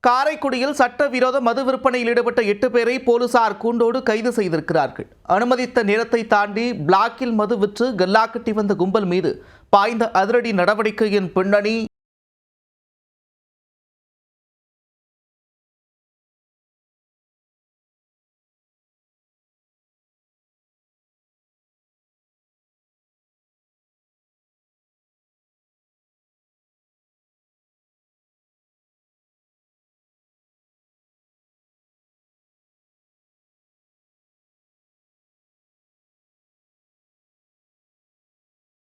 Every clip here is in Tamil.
காரைக்குடியில் சட்டவிரோத மது விற்பனையில் ஈடுபட்ட 8 பேரை போலீசார் கூண்டோடு கைது செய்திருக்கிறார்கள். அனுமதித்த நேரத்தை தாண்டி பிளாக்கில் மது விற்று கல்லா கட்டி வந்த கும்பல் மீது பாய்ந்த அதிரடி நடவடிக்கையின் பின்னணி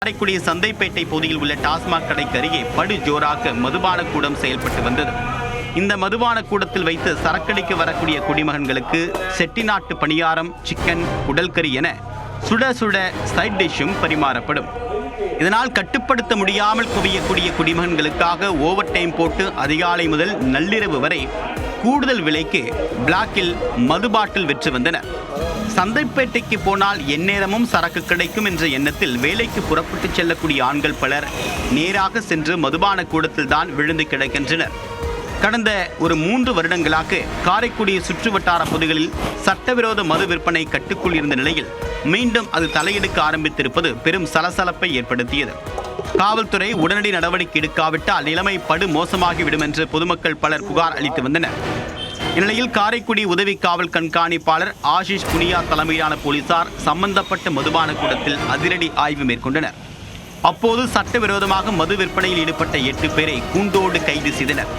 காரைக்குடி சந்தைப்பேட்டை பகுதியில் உள்ள டாஸ்மாக் கடைக்கு அருகே படு ஜோராக மதுபான கூடம் செயல்பட்டு வந்தது. இந்த மதுபான கூடத்தில் வைத்து சரக்கடிக்கு வரக்கூடிய குடிமகன்களுக்கு செட்டிநாட்டு பணியாரம், சிக்கன், குடல்கறி என சுட சுட சைட் டிஷ்ஷும் பரிமாறப்படும். இதனால் கட்டுப்படுத்த முடியாமல் குவியக்கூடிய குடிமகன்களுக்காக ஓவர் டைம் போட்டு அதிகாலை முதல் நள்ளிரவு வரை கூடுதல் விலைக்கு பிளாக்கில் மது பாட்டில் விற்று வந்தனர். சந்தைப்பேட்டைக்கு போனால் எந்நேரமும் சரக்கு கிடைக்கும் என்ற எண்ணத்தில் வேலைக்கு புறப்பட்டு செல்லக்கூடிய ஆண்கள் பலர் நேராக சென்று மதுபான கூடத்தில் தான் விழுந்து கிடக்கின்றனர். கடந்த ஒரு 3 வருடங்களாக காரைக்குடி சுற்றுவட்டார பகுதிகளில் சட்டவிரோத மது விற்பனை கட்டுக்குள் இருந்த நிலையில் மீண்டும் அது தலையெடுக்க ஆரம்பித்திருப்பது பெரும் சலசலப்பை ஏற்படுத்தியது. காவல்துறை உடனடி நடவடிக்கை எடுக்காவிட்டால் நிலைமை படு மோசமாகிவிடும் என்று பொதுமக்கள் பலர் புகார் அளித்து வந்தனர். இந்நிலையில் காரைக்குடி உதவி காவல் கண்காணிப்பாளர் ஆஷிஷ் புனியா தலைமையிலான போலீசார் சம்பந்தப்பட்ட மதுபான கூடத்தில் அதிரடி ஆய்வு மேற்கொண்டனர். அப்போது சட்டவிரோதமாக மது விற்பனையில் ஈடுபட்ட 8 பேரை கூண்டோடு கைது செய்தனர்.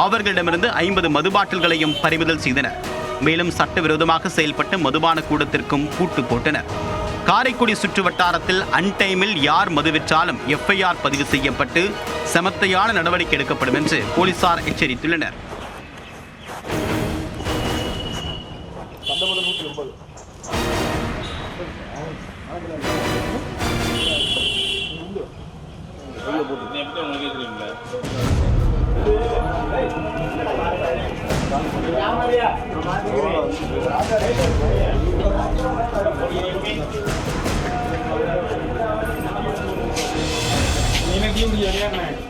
அவர்களிடமிருந்து 50 மது பாட்டில்களையும் பறிமுதல் செய்தனர். மேலும் சட்டவிரோதமாக செயல்பட்ட மதுபான கூடத்திற்கும் பூட்டு போட்டனர். காரைக்குடி சுற்று வட்டாரத்தில் அன்டைமில் யார் மது விற்றாலும் FIR பதிவு செய்யப்பட்டு சமத்தையான நடவடிக்கை எடுக்கப்படும் என்று போலீசார் எச்சரித்துள்ளனர். யாமரியா